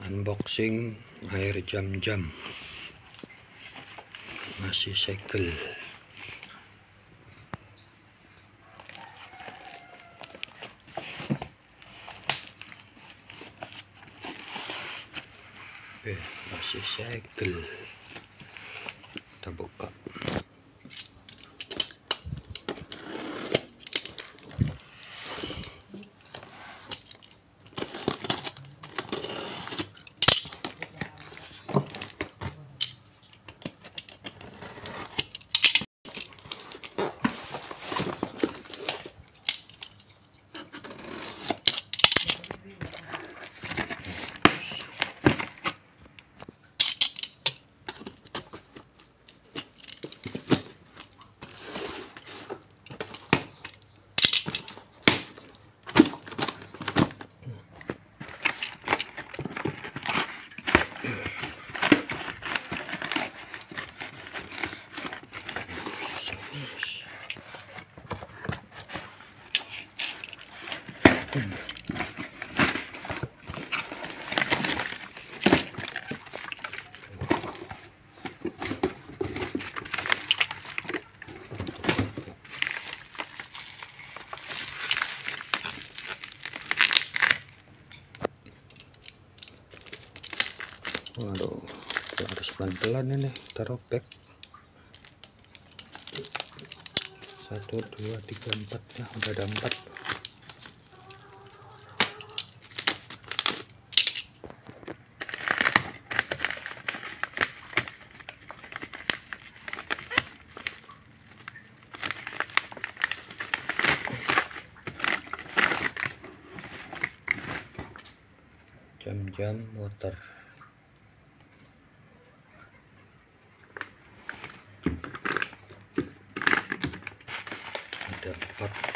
Unboxing air zam-zam, masih segel. Masih segel. Kita buka. Waduh, harus pelan-pelan ini, taruh back. 1, 2, 3, 4 ya, udah ada 4. Zam-zam water. Ada 4.